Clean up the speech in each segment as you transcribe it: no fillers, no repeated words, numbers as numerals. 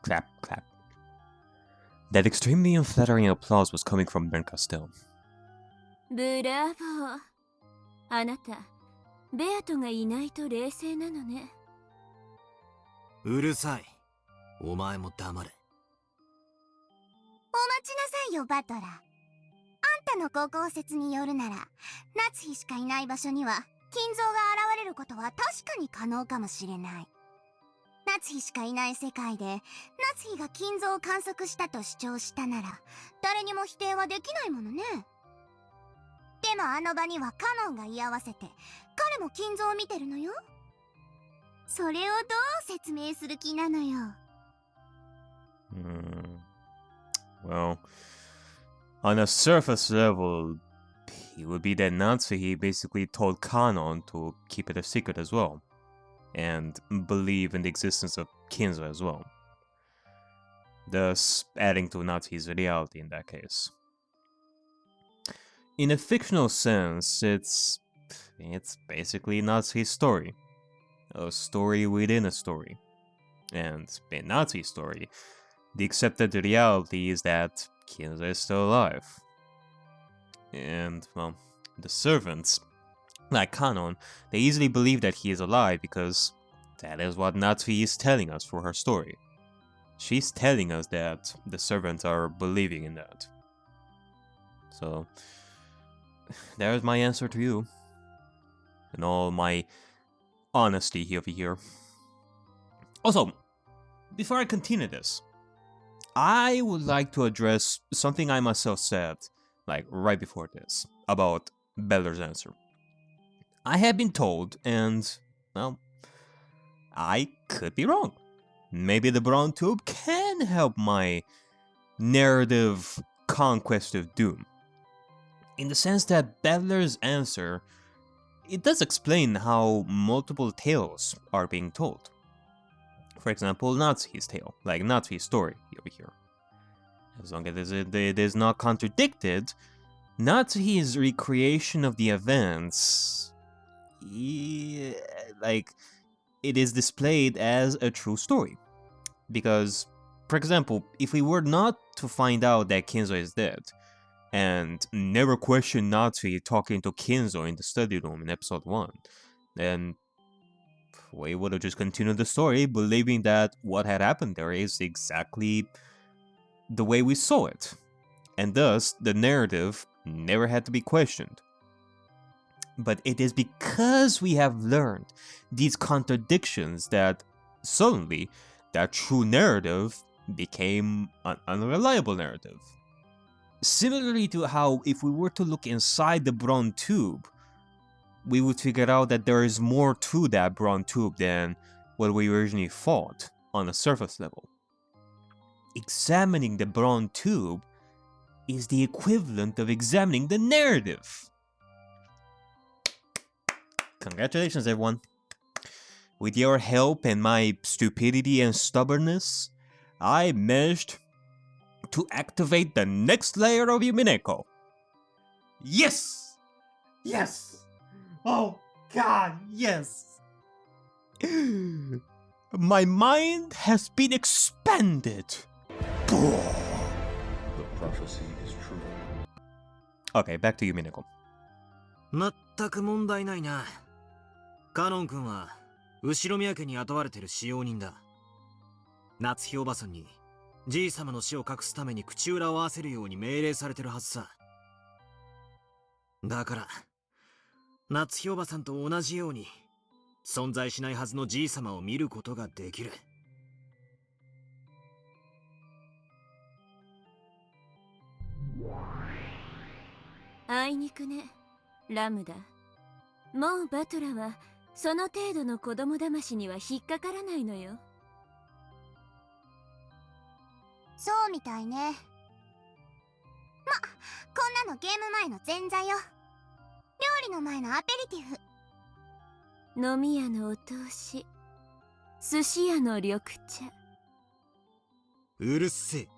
clap, clap. That extremely unflattering applause was coming from Benka still. ブラボー。あなた、ベアトがいないと冷静なのね。うるさい。お前も黙れ。お待ちなさいよ、バトラー。あんたの高校説によるなら、夏日しかいない場所には金像が現れることは確かに可能かもしれない。夏日しかいない世界で、夏日が金像を観測したと主張したなら、誰にも否定はできないものね。でもあの場にはカノンが居合わせて、彼も金像を見てるのよ。それをどう説明する気なのよ。Well, on a surface level, it would be that Natsuhi basically told Kanon to keep it a secret as well, and believe in the existence of Kinzo as well, thus adding to Natsuhi's reality in that case. In a fictional sense, it's basically Natsuhi's story, a story within a story, and in Natsuhi's story, the accepted reality is that Kinzo is still alive. And, well, the servants, like Kanon, they easily believe that he is alive because that is what Natsuhi is telling us for her story. She's telling us that the servants are believing in that. So, there's my answer to you. And all my honesty over here. Also, before I continue this, I would like to address something I myself said, like right before this, about Beller's answer. I have been told, and, well, I could be wrong. Maybe the Brown Tube can help my narrative conquest of Doom. In the sense that Beller's answer, it does explain how multiple tales are being told. For example, Natsuhi's tale, like Natsuhi's story over here. As long as it is not contradicted, Natsuhi's recreation of the events, like, it is displayed as a true story. Because, for example, if we were not to find out that Kinzo is dead, and never question Natsuhi talking to Kinzo in the study room in episode 1, then we would have just continued the story believing that what had happened there is exactly the way we saw it, and thus the narrative never had to be questioned. But it is because we have learned these contradictions that suddenly that true narrative became an unreliable narrative. Similarly to how if we were to look inside the Brown Tube, we would figure out that there is more to that Brown Tube than what we originally thought on a surface level. Examining the Brown Tube is the equivalent of examining the narrative. Congratulations, everyone. With your help and my stupidity and stubbornness, I managed to activate the next layer of Umineko. Yes! Yes! Oh god, yes! My mind has been expanded. The prophecy is true. Okay, back to Umineko. まったく問題ないな。カノン君は後ろ宮家に雇われてる使用人だ。夏日おばさんにじい様の死を隠すために口裏を合わせるように命令されてるはずさ。だから夏日おばさんと同じように存在しないはずのじい様を見ることができる。あいにくね、ラムダ。もうバトラはその程度の子供騙しには引っかからないのよ。そうみたいね。ま、こんなのゲーム前の前座よ。料理の前のアペリティフ。飲み屋のお通し、寿司屋の緑茶。うるせ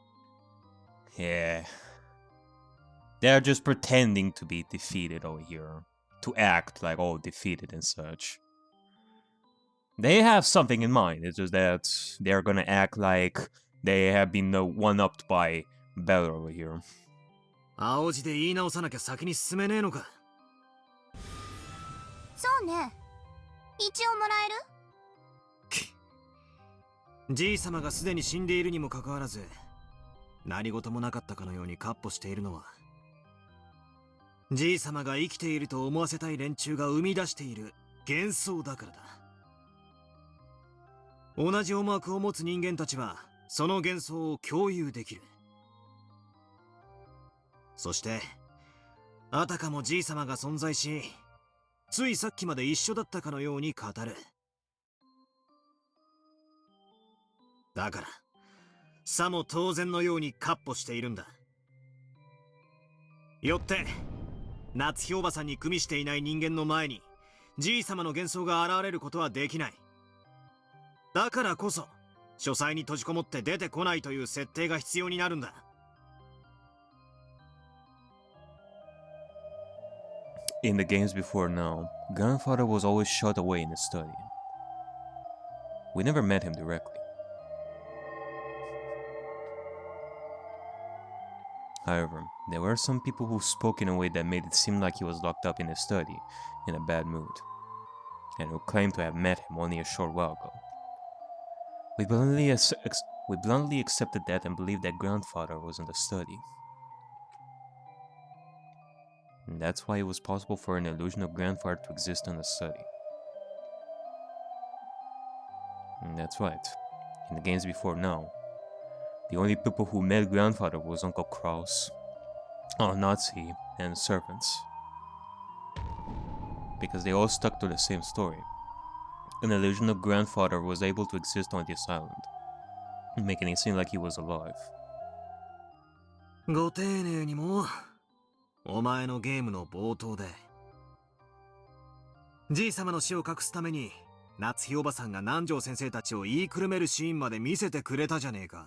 え。Yeah. They're just pretending to be defeated over here. To act like all defeated and such. They have something in mind, it's just that they're gonna act like they have been one-upped by Bell over here. 青字で言い直さなきゃ先に進めねえのか。そうね。一応もらえる？じい様がすでに死んでいるにもかかわらず、何事もなかったかのように闊歩しているのは、じい様が生きていると思わせたい連中が生み出している幻想だからだ。同じ思惑を持つ人間たちはその幻想を共有できる。そしてあたかもじい様が存在し、ついさっきまで一緒だったかのように語る。だからさも当然のように闊歩しているんだ。よって夏日おばさんに組みしていない人間の前にじい様の幻想が現れることはできない。だからこそ書斎に閉じこもって出てこないという設定が必要になるんだ。In the games before now, grandfather was always shut away in his study. We never met him directly. However, there were some people who spoke in a way that made it seem like he was locked up in his study, in a bad mood, and who claimed to have met him only a short while ago. We bluntly accepted that and believed that grandfather was in the study. And that's why it was possible for an illusion of grandfather to exist in the study. And that's right. In the games before now, the only people who met grandfather was Uncle Kraus, Nazi, and servants. Because they all stuck to the same story. An illusion of grandfather was able to exist on this island, making it seem like he was alive. ご丁寧にもお前のゲームの冒頭でじい様の死を隠すために夏日おばさんが南條先生たちを言いくるめるシーンまで見せてくれたじゃねえか。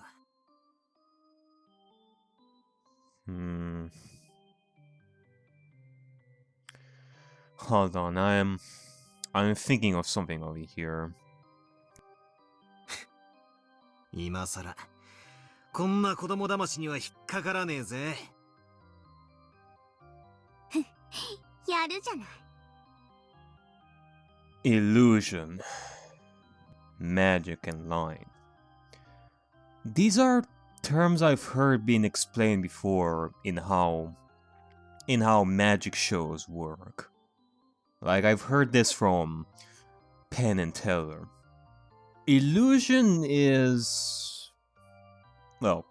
Hold on, I'm thinking of something over here. 今さらこんな子供騙しには引っかからねえぜ。やるじゃない。Illusion, magic, and line. These are terms I've heard being explained before in how magic shows work. Like, I've heard this from Penn and Teller. Illusion is... well,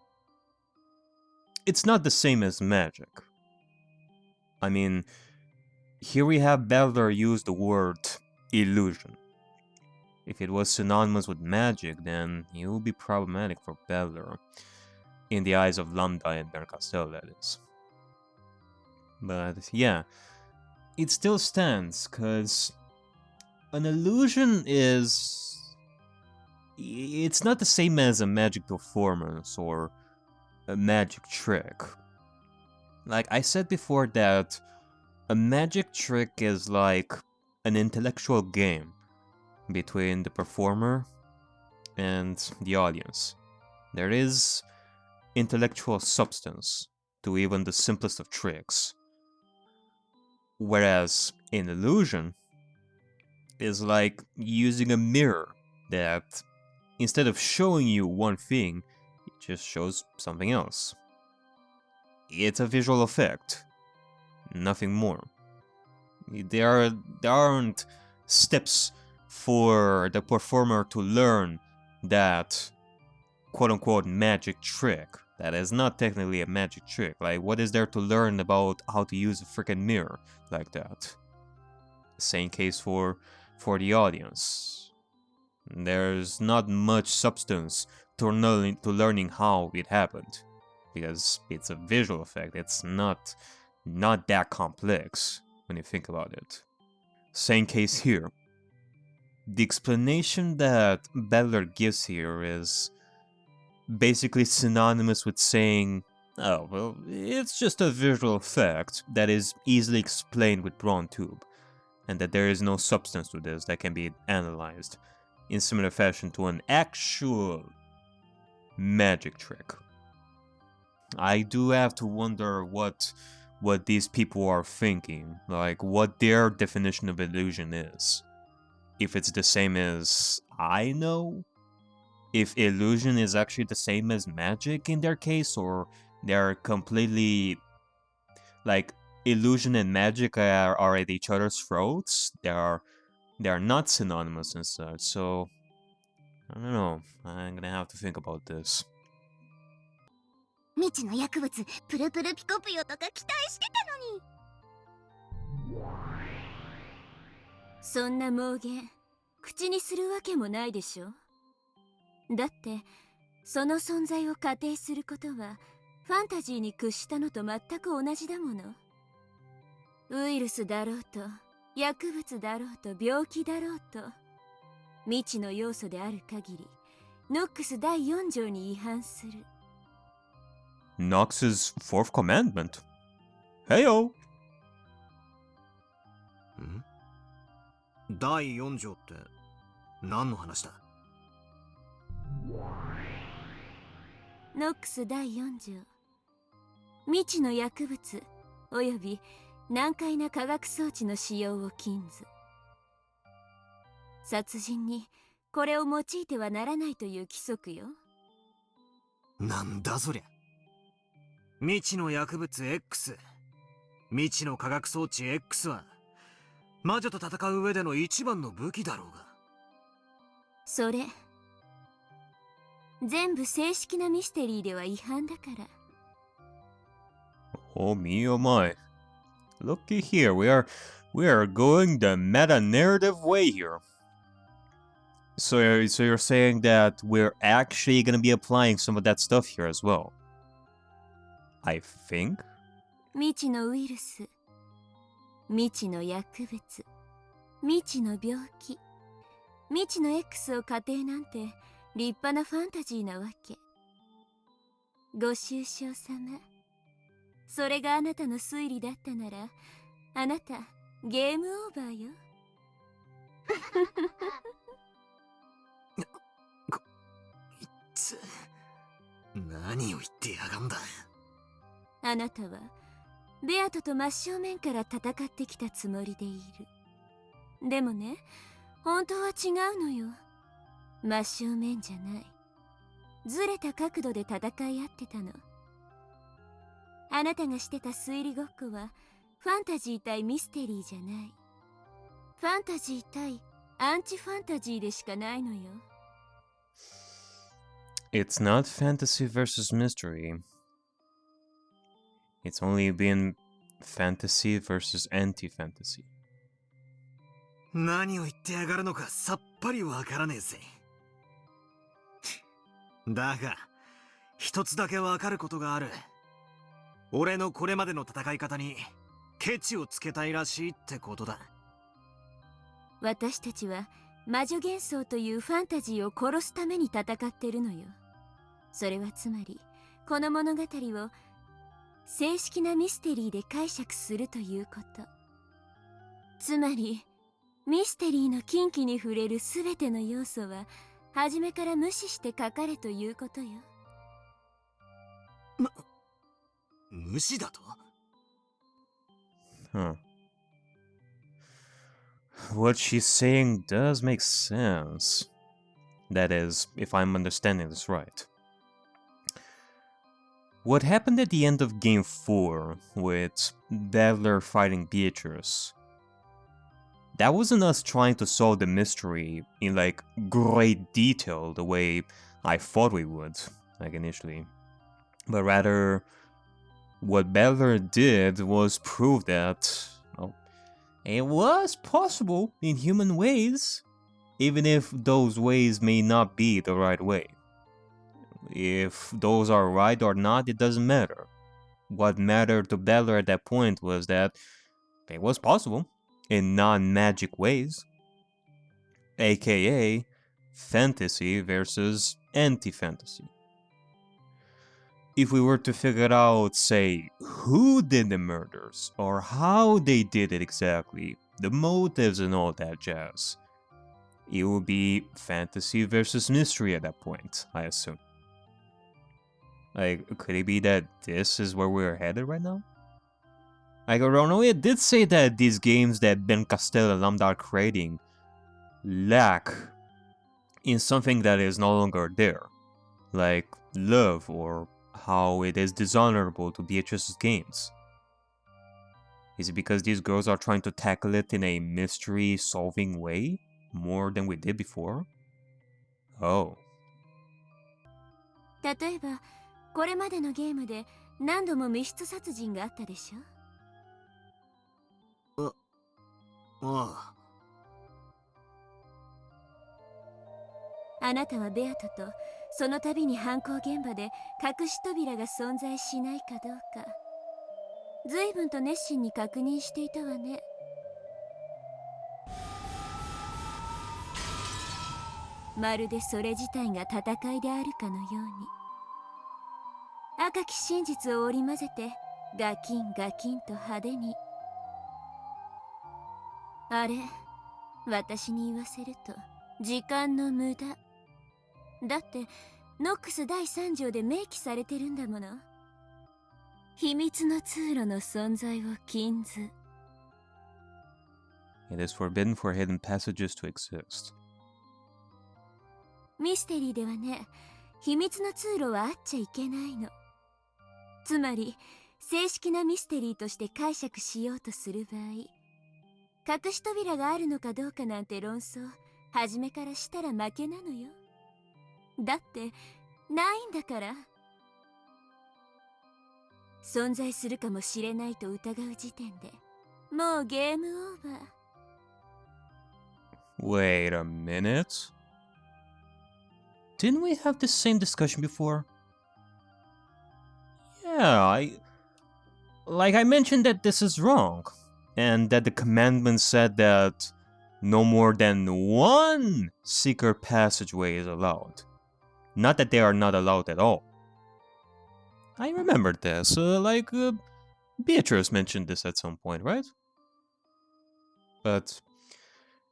it's not the same as magic. I mean, here we have Beller use the word illusion. If it was synonymous with magic, then it would be problematic for Beller, in the eyes of Lambda and Berncastel, that is. But yeah, it still stands, because an illusion is... it's not the same as a magic performance or a magic trick. Like I said before, that a magic trick is like an intellectual game between the performer and the audience. There is intellectual substance to even the simplest of tricks. Whereas an illusion is like using a mirror that, instead of showing you one thing, it just shows something else. It's a visual effect, nothing more. There aren't steps for the performer to learn that quote-unquote magic trick. That is not technically a magic trick. Like, what is there to learn about how to use a freaking mirror like that? Same case for the audience. There's not much substance to learning how it happened, because it's a visual effect. It's not that complex when you think about it. Same case here. The explanation that Beller gives here is basically synonymous with saying, oh, well, it's just a visual effect that is easily explained with Braun tube, and that there is no substance to this that can be analyzed in similar fashion to an actual magic trick. I do have to wonder what these people are thinking, like what their definition of illusion is. If it's the same as I know, if illusion is actually the same as magic in their case, or they're completely like illusion and magic are at each other's throats. They are not synonymous and such. So I don't know. I'm gonna have to think about this. 未知の薬物プルプルピコピヨとか期待してたのに。そんな妄言口にするわけもないでしょ。だってその存在を仮定することはファンタジーに屈したのと全く同じだもの。ウイルスだろうと薬物だろうと病気だろうと未知の要素である限りノックス第4条に違反する。 Knox's fourth commandment. Heyo! ん？第4条って何の話だ？ノックス第4条、未知の薬物および難解な化学装置の使用を禁ず。殺人にこれを用いてはならないという規則よ。なんだそりゃ。未知の薬物 X、 未知の化学装置 X は魔女と戦う上での一番の武器だろうが。それ全部正式なミステリーでは違反だから。 Oh me, oh my. Looky here, we are going the meta-narrative way here. So you're saying that we're actually gonna be applying some of that stuff here as well. I think? 未知のウイルス、未知の薬物、未知の病気、未知の X を仮定なんて立派なファンタジーなわけ。ご愁傷様。それがあなたの推理だったなら、あなたゲームオーバーよ。こいつ何を言ってやがんだ。あなたはベアトと真正面から戦ってきたつもりでいる。でもね、本当は違うのよ。真正面じゃない。ずれた角度で戦い合ってたの。あなたがしてた推理ごっこはファンタジー対ミステリーじゃない。ファンタジー対アンチファンタジーでしかないのよ。It's not fantasy versus mystery. It's only been fantasy versus anti-fantasy. 何を言ってやがるのかさっぱりわからねえぜ。だが一つだけわかることがある。俺のこれまでの戦い方にケチをつけたいらしいってことだ。私たちは魔女幻想というファンタジーを殺すために戦ってるのよ。それはつまりこの物語を正式なミステリーで解釈するということ。つまりミステリーの禁忌に触れるすべての要素は初めから無視して書かれということよ。無視だと？ Huh. What she's saying does make sense. That is, if I'm understanding this right. What happened at the end of Game 4 with Battler fighting Beatrice? That wasn't us trying to solve the mystery in like great detail the way I thought we would, like initially. But rather, what Battler did was prove that it was possible in human ways, even if those ways may not be the right way. If those are right or not, it doesn't matter. What mattered to Battler at that point was that it was possible in non-magic ways, a.k.a. fantasy versus anti-fantasy. If we were to figure out, say, who did the murders, or how they did it exactly, the motives and all that jazz, it would be fantasy versus mystery at that point, I assume. Like, could it be that this is where we're headed right now? Like, Ronoe did say that these games that Ben Castell and Lambda are creating lack in something that is no longer there. Like love, or how it is dishonorable to Beatrice's games. Is it because these girls are trying to tackle it in a mystery-solving way, more than we did before? Oh. 例えばこれまでのゲームで何度も密室殺人があったでしょ。ああ。あなたはベアトとその度に犯行現場で隠し扉が存在しないかどうか随分と熱心に確認していたわね。まるでそれ自体が戦いであるかのように赤き真実を織り交ぜてガキンガキンと派手に。あれ、私に言わせると時間の無駄だって、ノックス第3条で明記されてるんだもの。秘密の通路の存在を禁ず。It is forbidden for hidden passages to exist. ミステリーではね、秘密の通路はあっちゃいけないの。つまり、正式なミステリーとして解釈しようとする場合、隠し扉があるのかどうかなんて論争、初めからしたら負けなのよ。だってないんだから。存在するかもしれないと疑う時点でもうゲームオーバー。 Wait a minute. Didn't we have this same discussion before? Yeah, I mentioned that this is wrong, and that the commandment said that no more than one secret passageway is allowed. Not that they are not allowed at all. I remember this, Beatrice mentioned this at some point, right? But,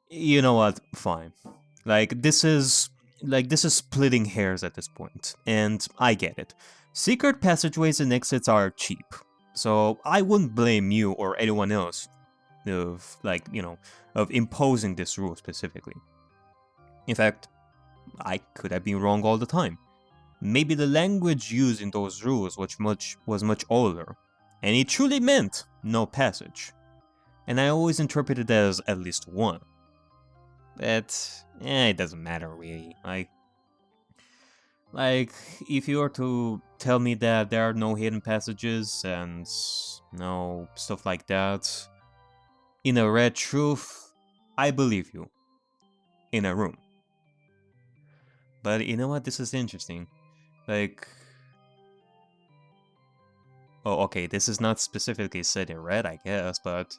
you know what, fine. This is splitting hairs at this point, and I get it. Secret passageways and exits are cheap, so I wouldn't blame you or anyone else of imposing this rule specifically. In fact, I could have been wrong all the time. Maybe the language used in those rules was much older, and it truly meant no passage. And I always interpreted it as at least one. But, it doesn't matter really. If you were to tell me that there are no hidden passages and no stuff like that, in a red truth, I believe you. In a room. But you know what? This is interesting. Oh, okay, this is not specifically said in red, I guess, but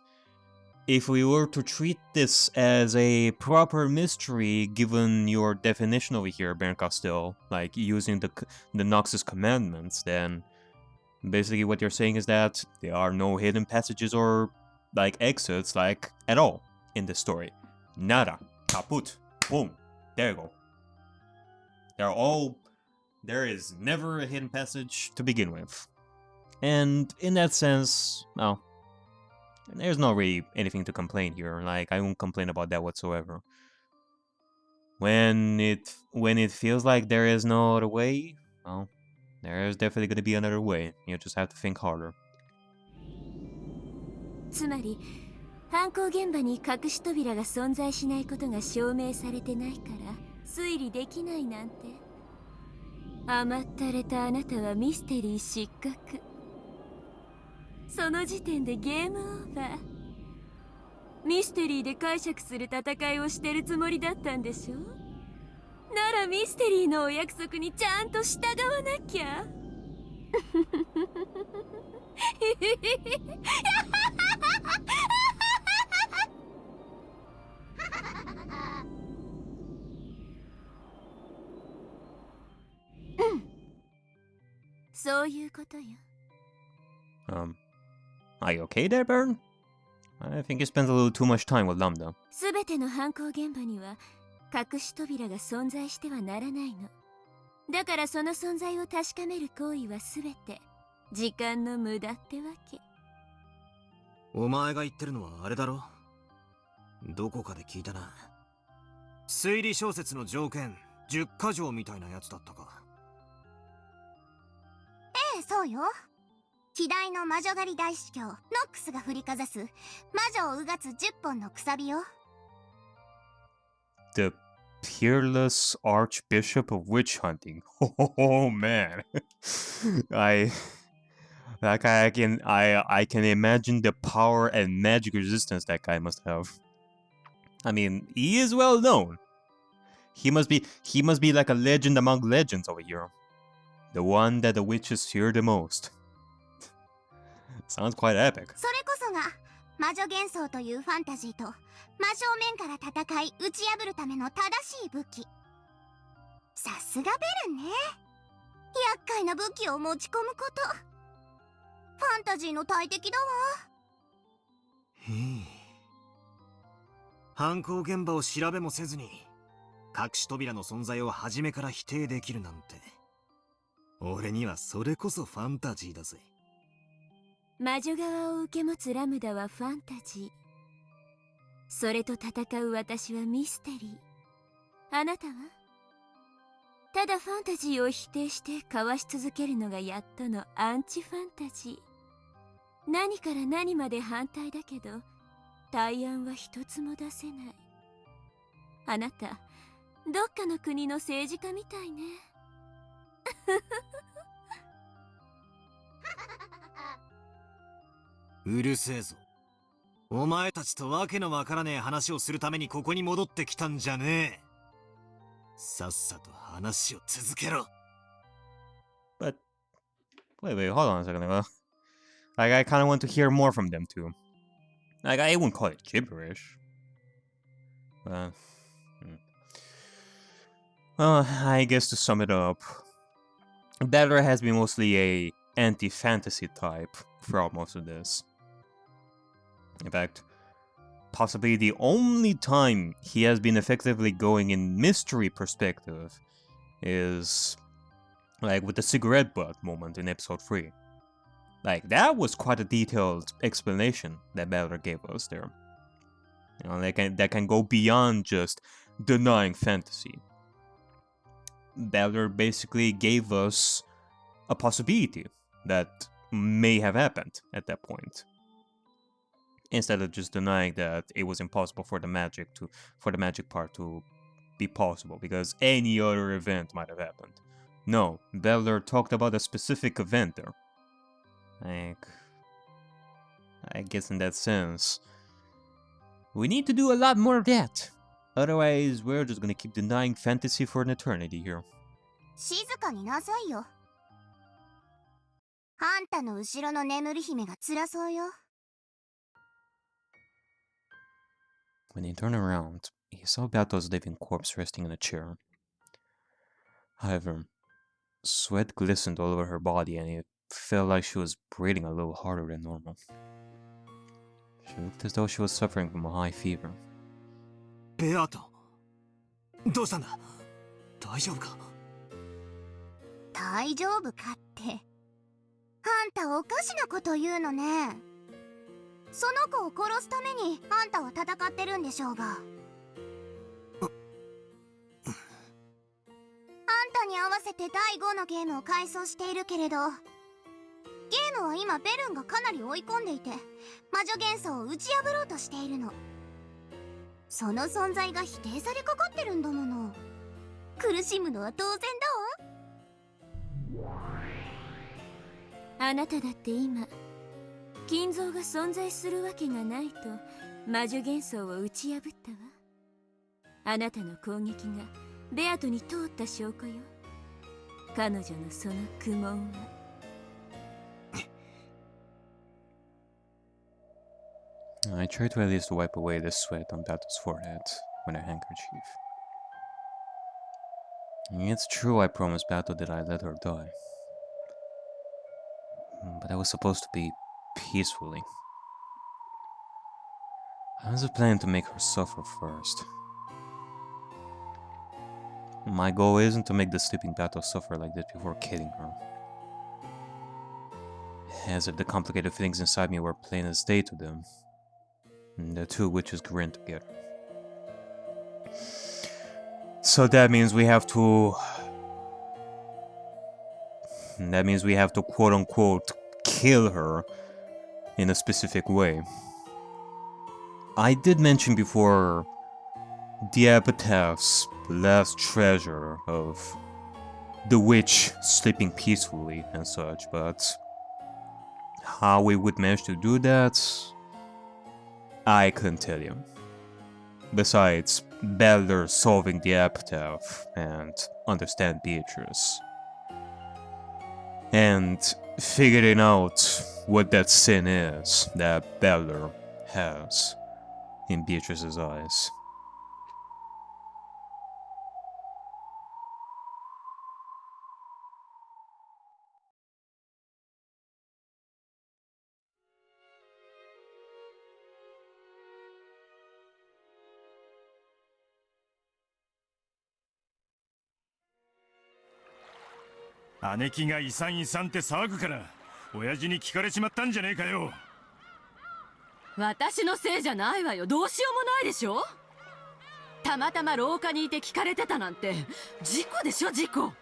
if we were to treat this as a proper mystery, given your definition over here, Baron Castell, using the Knox's commandments, then basically what you're saying is that there are no hidden passages or exits at all in this story. Nada. Kaput. Boom. There you go. There is never a hidden passage to begin with. And in that sense, well, there's not really anything to complain here. I won't complain about that whatsoever. When it feels like there is no other way, well, there is definitely going to be another way. You just have to think harder. つまり犯行現場に隠し扉が存在しないことが証明されてないから推理できないなんて。甘ったれたあなたはミステリー失格。その時点でゲームオーバー。ミステリーで解釈する戦いをしてるつもりだったんでしょ。ならミステリーのお約束にちゃんと従わなきゃ。そういうことよ。Are you okay there, Baron? I think you spent a little too much time with Lambda. すべての犯行現場には隠し扉が存在してはならないの。だからその存在を確かめる行為はすべて時間の無駄ってわけ。お前が言ってるのはあれだろ？どこかで聞いたな。推理小説の条件10か条みたいなやつだったか。ええ、そうよ。希代の魔女狩り大司教ノックスが振りかざす魔女をうがつ10本のくさびよ。 The Peerless Archbishop of Witch Hunting. Oh man. I I can imagine the power and magic resistance that guy must have. I mean, he is well known. He must be like a legend among legends over here. The one that the witches fear the most. Sounds quite epic. それこそが魔女幻想というファンタジーと真正面から戦い打ち破るための正しい武器。さすがベルンね。厄介な武器を持ち込むこと、ファンタジーの大敵だわ。へえ。犯行現場を調べもせずに隠し扉の存在を初めから否定できるなんて、俺にはそれこそファンタジーだぜ。魔女側を受け持つラムダはファンタジー。それと戦う私はミステリー。あなたはただファンタジーを否定してかわし続けるのがやっとのアンチファンタジー。何から何まで反対だけど対案は一つも出せない。あなたどっかの国の政治家みたいね。うるせえぞ。お前たちとわけのわからねえ話をするためにここに戻ってきたんじゃねえ。さっさと話を続けろ。But wait, hold on a second. Like, I kind of want to hear more from them too. Like, I wouldn't call it gibberish. Well, I guess to sum it up, Battler has been mostly a anti-fantasy type throughout most of this. In fact, possibly the only time he has been effectively going in mystery perspective is like with the cigarette butt moment in episode 3. Like, that was quite a detailed explanation that Battler gave us there. You know, that can go beyond just denying fantasy. Battler basically gave us a possibility that may have happened at that point, instead of just denying that it was impossible for the magic part to be possible because any other event might have happened. No, Battler talked about a specific event there. Like, I guess in that sense, we need to do a lot more of that. Otherwise, we're just gonna keep denying fantasy for an eternity here. 静かになさいよ。あんたの後ろの眠り姫が辛そうよ。When he turned around, he saw Bato's living corpse resting in a chair. However, sweat glistened all over her body and it felt like she was breathing a little harder than normal. She looked as though she was suffering from a high fever. ベアト、どうしたんだ？大丈夫か？大丈夫かって。あんたおかしなこと言うのね。その子を殺すためにあんたは戦ってるんでしょうが。あんたに合わせて第5のゲームを改装しているけれど、ゲームは今ベルンがかなり追い込んでいて魔女幻想を打ち破ろうとしているの。その存在が否定されかかってるんだもの。苦しむのは当然だわ。あなただって今金蔵が存在するわけがないと魔女幻想を打ち破ったわ。あなたの攻撃がベアトに通った証拠よ。彼女のその苦悶は。I tried to at least wipe away the sweat on Bato's forehead with a handkerchief. It's true I promised Bato that I'd let her die. But I was supposed to be peacefully. I was planning to make her suffer first. My goal isn't to make the sleeping battle suffer like this before killing her. As if the complicated things inside me were plain as day to them. The two witches grinned together. So that means we have to... That means we have to quote-unquote kill her in a specific way. I did mention before the epitaph's last treasure of the witch sleeping peacefully and such, but how we would manage to do that, I couldn't tell you. Besides, better solving the epitaph and understand Beatrice. And figuring out what that sin is that Beller has in Beatrice's eyes. "姉貴が遺産遺産って騒ぐから親父に聞かれちまったんじゃねえかよ." 私のせいじゃないわよ。どうしようもないでしょ。たまたま廊下にいて聞かれてたなんて事故でしょ、事故。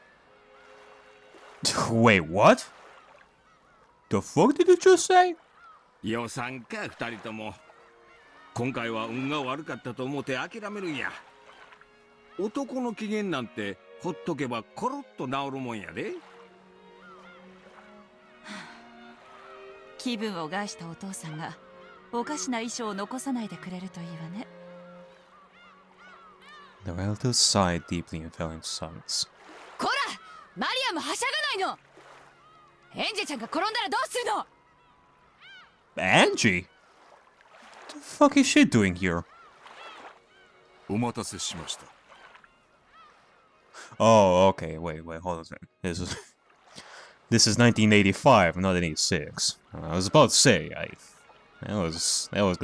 Wait, what? The fuck did you just say? 予算か2人とも。今回は運が悪かったと思って諦めるんや。男の機嫌なんてほっとけばコロッと治るもんやで。気分を害したお父さんがおかしな衣装を残さないでくれるといいわね。 The relatives sighed deeply and fell into silence. こら、マリアもはしゃがないの。エンジェちゃんが転んだらどうするの。 Angie? What the fuck is she doing here? お待たせしました。 Oh, okay. Wait, hold on a second. This is 1985, not 86. I was about to say, that was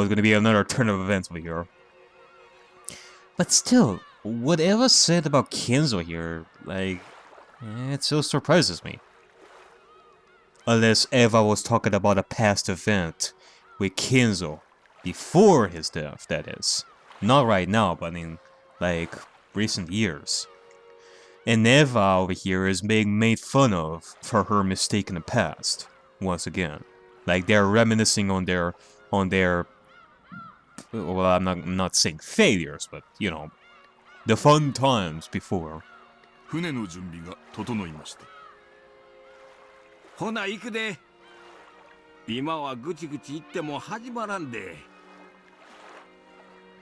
gonna be another turn of events over here. But still, whatever said about Kenzo here, like, it still surprises me. Unless Eva was talking about a past event with Kenzo before his death, that is. Not right now, but in, like, recent years. And Eva over here is being made fun of for her mistake in the past, once again. Like, they're reminiscing on their, well, I'm not saying failures, but, you know, the fun times before. 船の準備が整いました。ほな行くで。今はぐちぐち言っても始まらんで。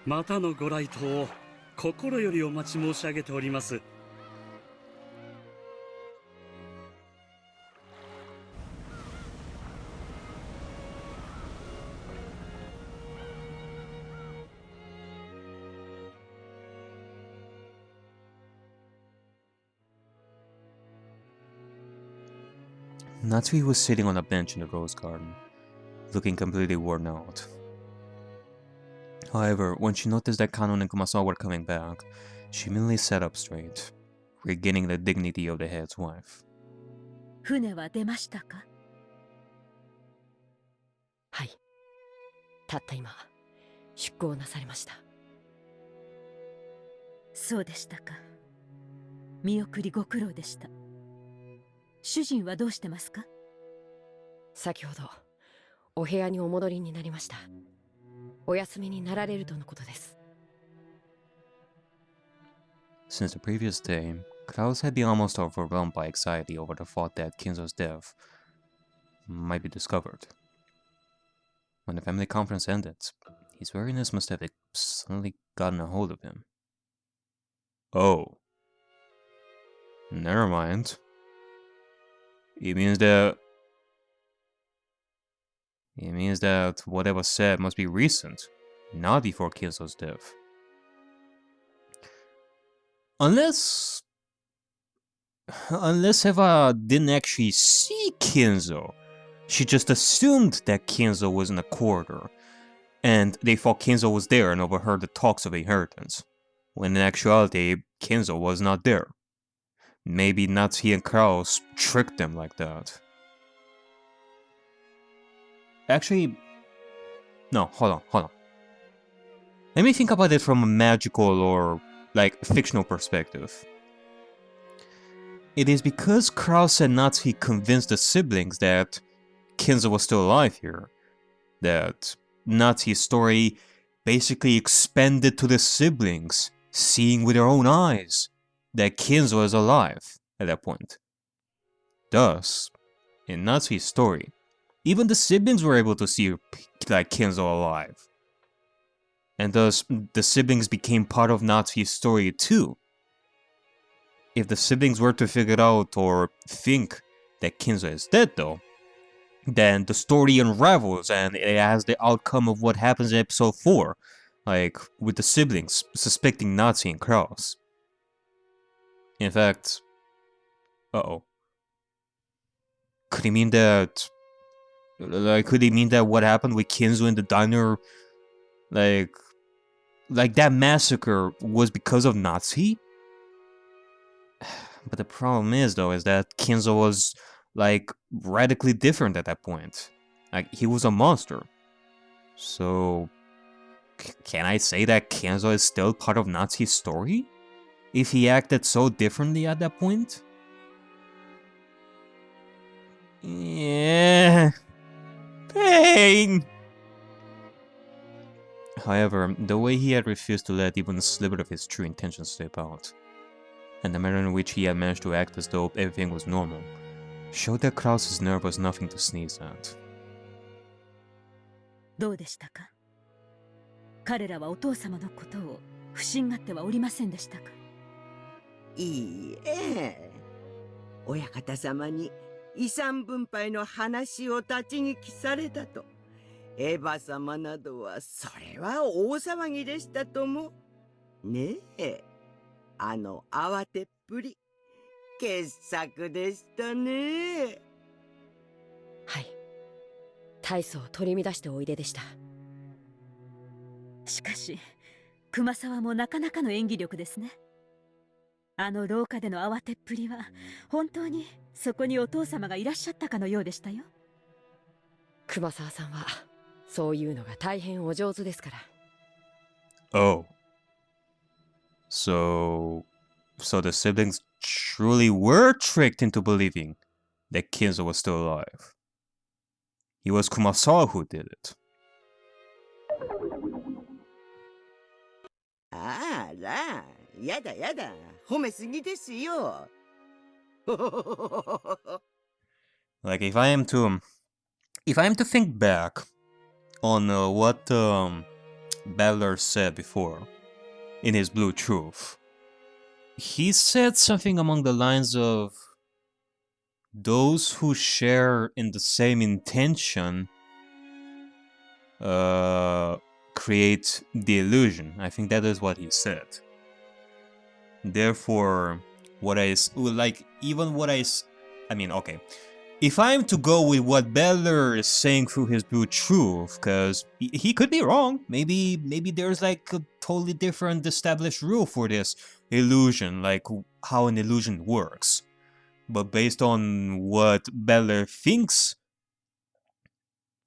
またのご来島を心よりお待ち申し上げております。 Natsui was sitting on a bench in the rose garden, looking completely worn out. However, when she noticed that Kanon and Kumasawa were coming back, she immediately sat up straight, regaining the dignity of the head's wife. 船は出ましたか。はい。たった今、出港なされました。そうでしたか。見送りご苦労でした。 主人はどうしてますか。先ほどお部屋にお戻りになりました。お休みになられるとのことです。 Since the previous day, Klaus had been almost overwhelmed by anxiety over the thought that Kinzo's death might be discovered. When the family conference ended, his weariness must have suddenly gotten a hold of him. Oh. Never mind. It means that whatever said must be recent, not before Kinzo's death. Unless Eva didn't actually see Kinzo. She just assumed that Kinzo was in the corridor, and they thought Kinzo was there and overheard the talks of inheritance. when in actuality, Kenzo was not there. Maybe Natsuhi and Kraus tricked them like that. Actually, no, hold on. Let me think about it from a magical or, like, fictional perspective. It is because Kraus and Natsuhi convinced the siblings that Kenzo was still alive here, that Natsuhi's story basically expanded to the siblings, seeing with their own eyes that Kenzo is alive at that point. Thus, in Natsuhi's story, even the siblings were able to see like Kenzo alive. And thus, the siblings became part of Natsuhi's story too. If the siblings were to figure out or think that Kenzo is dead though, then the story unravels and it has the outcome of what happens in episode 4, like with the siblings suspecting Natsuhi and Kraus. In fact, could it mean that what happened with Kenzo in the diner, like that massacre was because of Natsuhi? But the problem is that Kenzo was like radically different at that point. Like he was a monster. So can I say that Kenzo is still part of Natsuhi's story? If he acted so differently at that point? Yeah. Pain! However, the way he had refused to let even a sliver of his true intentions slip out, and the manner in which he had managed to act as though everything was normal, showed that Kraus's nerve was nothing to sneeze at. どうでしたか？彼らはお父様のことを不審がってはおりませんでしたか？いいえ。親方様に遺産分配の話を立ち聞きされたと。エヴァ様などはそれは大騒ぎでしたとも。ねえ、あの慌てっぷり、傑作でしたね。はい。大層取り乱しておいででした。しかし、熊沢もなかなかの演技力ですね。あの廊下での慌てっぷりは、本当にそこにお父様がいらっしゃったかのようでしたよ。熊沢さんは、そういうのが大変お上手ですから。Oh. So the siblings truly were tricked into believing that Kenzo was still alive. It was Kumasawa who did it. あら、やだやだ、褒めすぎですよ。Like if I am to think back on what Battler said before in his Blue Truth, he said something along the lines of those who share in the same intention create the illusion. I think that is what he said. Therefore, if I'm to go with what Beller is saying through his Blue Truth, because he could be wrong. Maybe there's like a totally different established rule for this illusion, like how an illusion works. But based on what Beller thinks,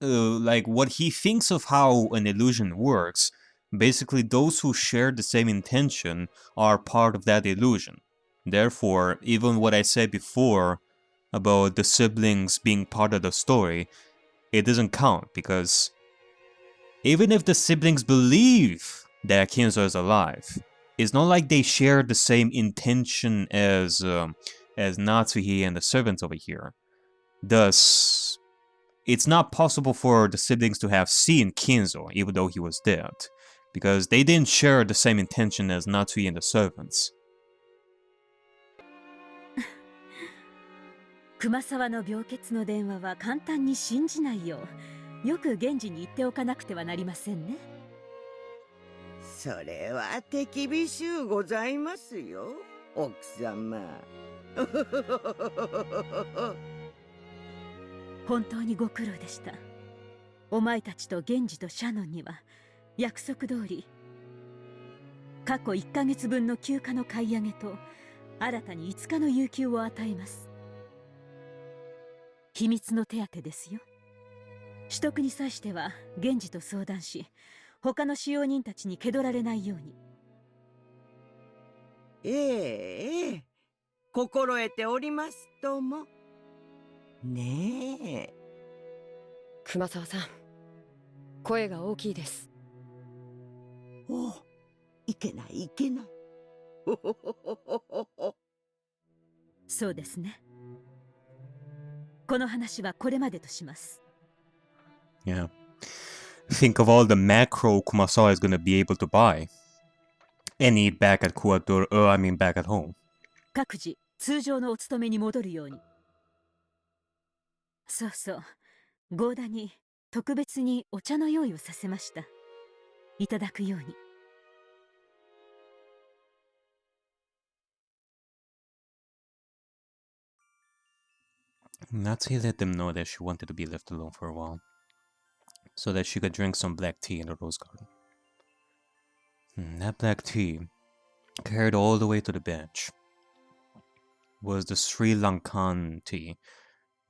like what he thinks of how an illusion works, basically those who share the same intention are part of that illusion. Therefore, even what I said before about the siblings being part of the story, it doesn't count, because even if the siblings believe that Kenzo is alive, it's not like they share the same intention as Natsuhi and the servants over here. Thus, it's not possible for the siblings to have seen Kenzo even though he was dead, because they didn't share the same intention as Natsuhi and the servants. 熊沢の病欠の電話は簡単に信じないよう、よく現地に行っておかなくてはなりませんね。それは手厳しゅうございますよ、奥様。本当にご苦労でした。お前たちと源氏とシャノンには約束通り過去1ヶ月分の休暇の買い上げと新たに5日の有給を与えます。秘密の手当ですよ。取得に際しては源氏と相談し、他の使用人たちに気取られないように。ええ、心得ておりますとも。ねえ。熊沢さん、声が大きいです。お、いけないいけない。ほほほほほほ。そうですね。この話はこれまでとします。Yeah. Think of all the macro Kumasawa is gonna be able to buy. And eat back at Kuator, I mean back at home. 各自、通常のお勤めに戻るように。そうそう。ゴーダに特別にお茶の用意をさせました。いただくように。Natsuki let them know that she wanted to be left alone for a while, so that she could drink some black tea in the rose garden. That black tea, carried all the way to the bench, was the Sri Lankan tea,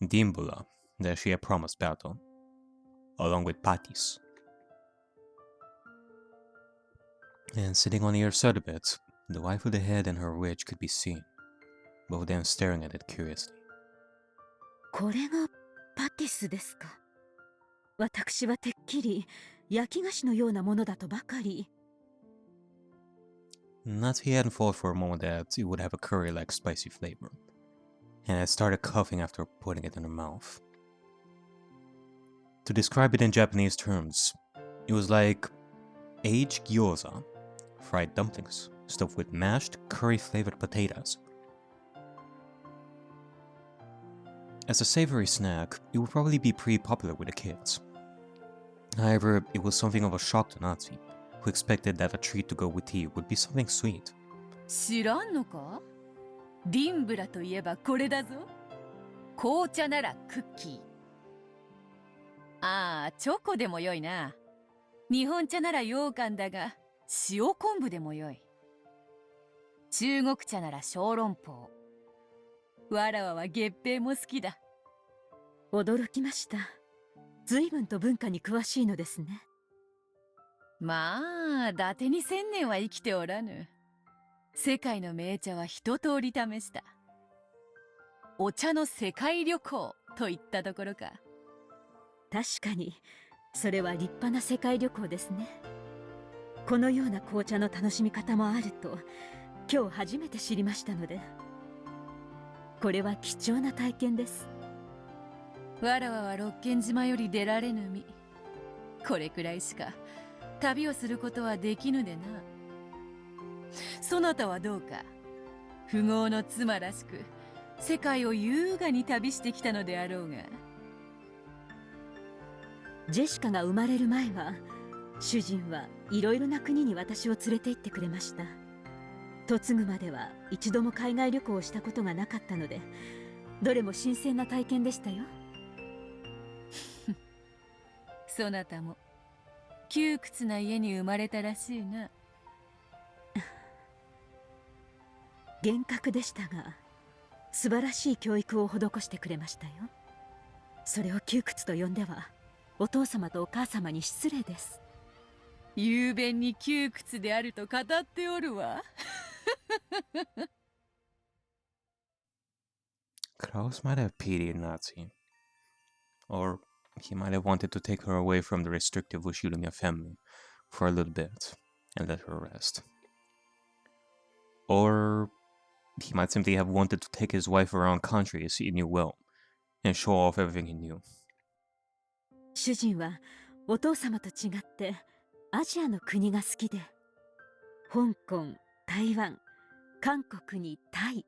Dimbula, that she had promised Bato, along with patis. And sitting on the other side of it, the wife of the head and her witch could be seen, both of them staring at it curiously. これがパティスですか。私はてっきり焼き菓子のようなものだとばかり。Natsuki hadn't thought for a moment that it would have a curry-like spicy flavor, and had started coughing after putting it in her mouth. To describe it in Japanese terms, it was like aged gyoza, fried dumplings, stuffed with mashed, curry-flavored potatoes. As a savory snack, it would probably be pretty popular with the kids. However, it was something of a shock to Natsuki, who expected that a treat to go with tea would be something sweet. 知らんのか？ディンブラといえばこれだぞ。紅茶ならクッキー。ああ、チョコでもよいな。日本茶なら羊羹だが、塩昆布でもよい。中国茶なら小籠包。わらわは月餅も好きだ。驚きました。随分と文化に詳しいのですね。まあ、伊達に1000年は生きておらぬ。世界の名茶は一通り試した。お茶の世界旅行といったところか。確かに、それは立派な世界旅行ですね。このような紅茶の楽しみ方もあると、今日初めて知りましたので。これは貴重な体験です。わらわは六軒島より出られぬ身。これくらいしか旅をすることはできぬでな。そなたはどうか。富豪の妻らしく世界を優雅に旅してきたのであろうが。ジェシカが生まれる前は、主人はいろいろな国に私を連れて行ってくれました。嫁ぐまでは一度も海外旅行をしたことがなかったので、どれも新鮮な体験でしたよ。そなたも窮屈な家に生まれたらしいな。厳格でしたが、素晴らしい教育を施してくれましたよ。それを窮屈と呼んでは、お父様とお母様に失礼です。雄弁に窮屈であると語っておるわ。Klaus might have pitied Natsuki, or he might have wanted to take her away from the restrictive Ushirumiya family for a little bit and let her rest. Or he might simply have wanted to take his wife around countries he knew well and show off everything he knew. 主人はお父様と違ってアジアの国が好きで、香港、台湾、韓国にタイ。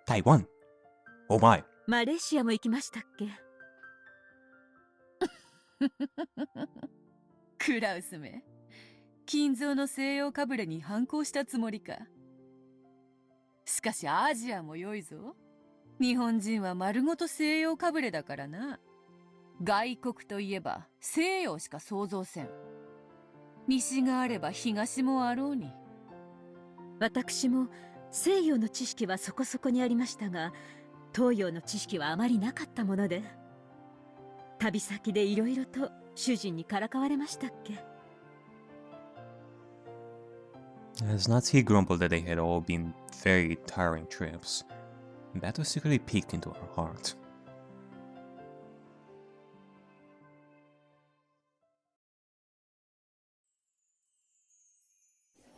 台湾 Oh my! マレーシアも行きましたっけ？クラウスめ、金蔵の西洋かぶれに反抗したつもりか。しかしアジアも良いぞ。日本人は丸ごと西洋かぶれだからな。外国といえば西洋しか想像せん。西があれば東もあろうに。私も西洋の知識はそこそこにありましたが、東洋の知識はあまりなかったもので、旅先でいろいろと主人にからかわれましたっけ。As Natsuki grumbled that they had all been very tiring trips, that was secretly peeked into her heart.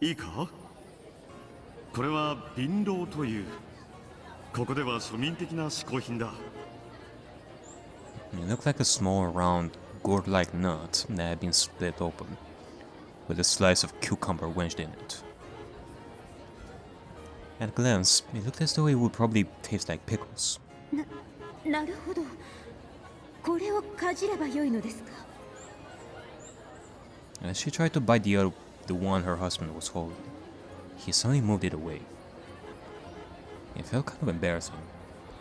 いいか？これは貧乏という、ここでは庶民的な嗜好品だ。It looked like a small, round, gourd-like nut that had been split open, with a slice of cucumber wedged in it. At a glance, it looked as though it would probably taste like pickles. なるほど。これをかじればよいのですか。As she tried to bite the one her husband was holding, he suddenly moved it away. It felt kind of embarrassing,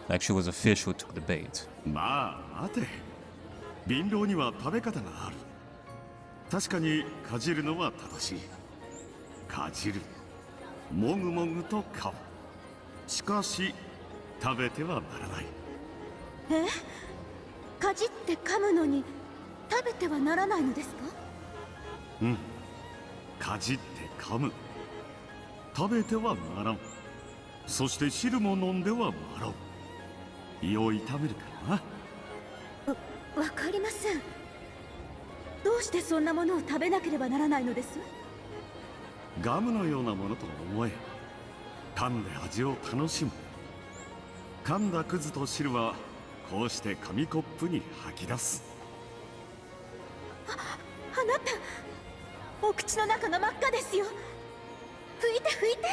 like she was a fish who took the bait. まあ待て、貧乏には食べ方がある。確かにかじるのは正しい。かじる、もぐもぐと噛む。しかし食べてはならない。え？かじって噛むのに食べてはならないのですか？うん、かじって噛む。食べてはならん。そして汁も飲んではならん。胃を痛めるからな。わかりません。どうしてそんなものを食べなければならないのです？ガムのようなものと思え。噛んで味を楽しむ。噛んだくずと汁はこうして紙コップに吐き出す。あなた、お口の中が真っ赤ですよ。拭いて拭いて。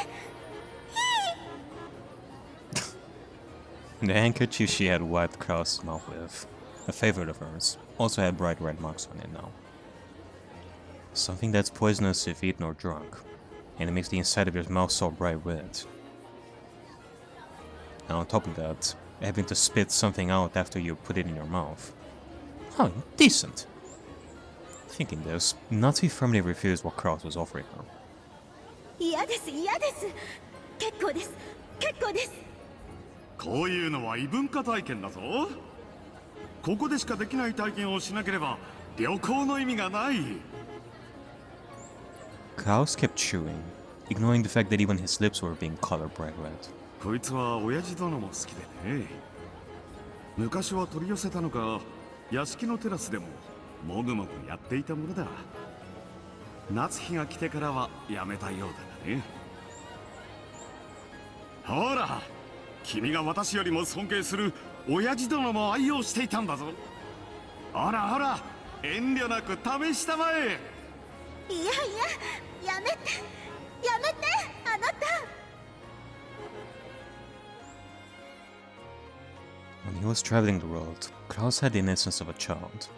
The handkerchief she had wiped Kraus's mouth with, a favorite of hers, also had bright red marks on it now. Something that's poisonous if eaten or drunk, and it makes the inside of your mouth so bright red. And on top of that, having to spit something out after you put it in your mouth. How indecent! Thinking this, Natsuki firmly refused what Kraus was offering her. 嫌です、嫌です。結構です、結構です。こういうのは異文化体験だぞ。ここでしかできない体験をしなければ旅行の意味がない。Kraus kept chewing, ignoring the fact that even his lips were being colored bright red. こいつは親父殿も好きでね。昔は取り寄せたのか、屋敷のテラスでももぐもぐやっていたものだ。夏日が来てからはやめたようだがね。ほら、君が私よりも尊敬する親父殿も愛用していたんだぞ。ほらほら、遠慮なく試したまえ。いやいや、やめて、やめて、あなた。When he was traveling the world, Kraus had the innocence of a child.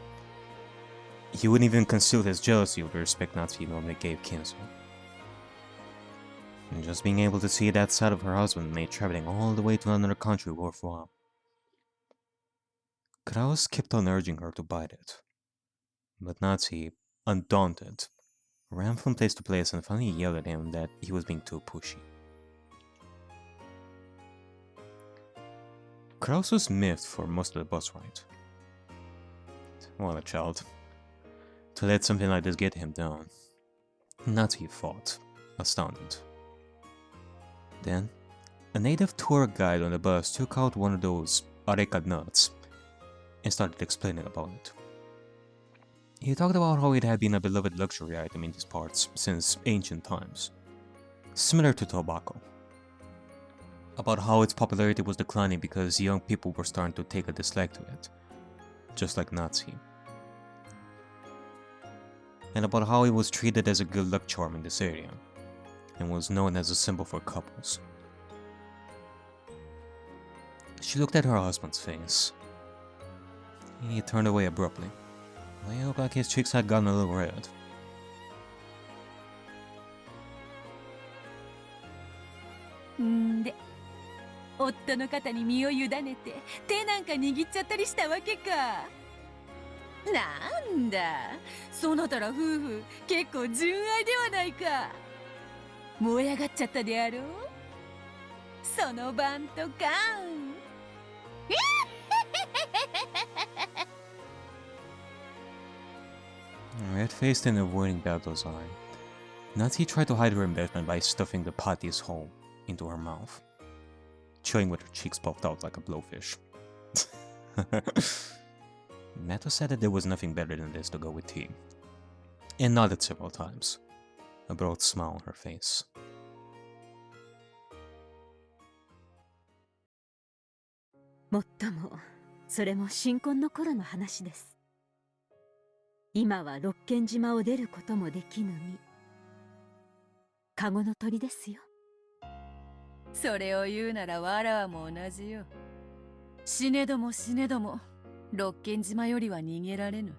He wouldn't even conceal his jealousy of the respect Natsuki normally gave Kinzo. And just being able to see that side of her husband made traveling all the way to another country worthwhile. Kraus kept on urging her to bite it. But Natsuki, undaunted, ran from place to place and finally yelled at him that he was being too pushy. Kraus was miffed for most of the bus ride. What a child. To let something like this get him down. Natsuki fought, astounded. Then, a native tour guide on the bus took out one of those areca nuts and started explaining about it. He talked about how it had been a beloved luxury item in these parts since ancient times, similar to tobacco. About how its popularity was declining because young people were starting to take a dislike to it, just like Natsuki. And about how it was treated as a good luck charm in this area, and was known as a symbol for couples. She looked at her husband's face. He turned away abruptly. It looked like his cheeks had gotten a little red. んで、夫の肩に身を委ねて手なんか握っちゃったりしたわけか。なんだ、そなたら夫婦結構純愛ではないか。燃え上がっちゃったであろう。その晩とかRed-faced and avoiding Battle's eye, Natsuki tried to hide her embarrassment by stuffing the patty's whole into her mouth, chewing with her cheeks puffed out like a blowfish. Nato said that there was nothing better than this to go with tea, and nodded several times, a broad smile on her face. もっとも、それも新婚の頃の話です。今は六軒島を出ることもできぬ身。カゴの鳥ですよ。それを言うならわらわも同じよ。死ねども死ねども六軒島よりは逃げられぬ。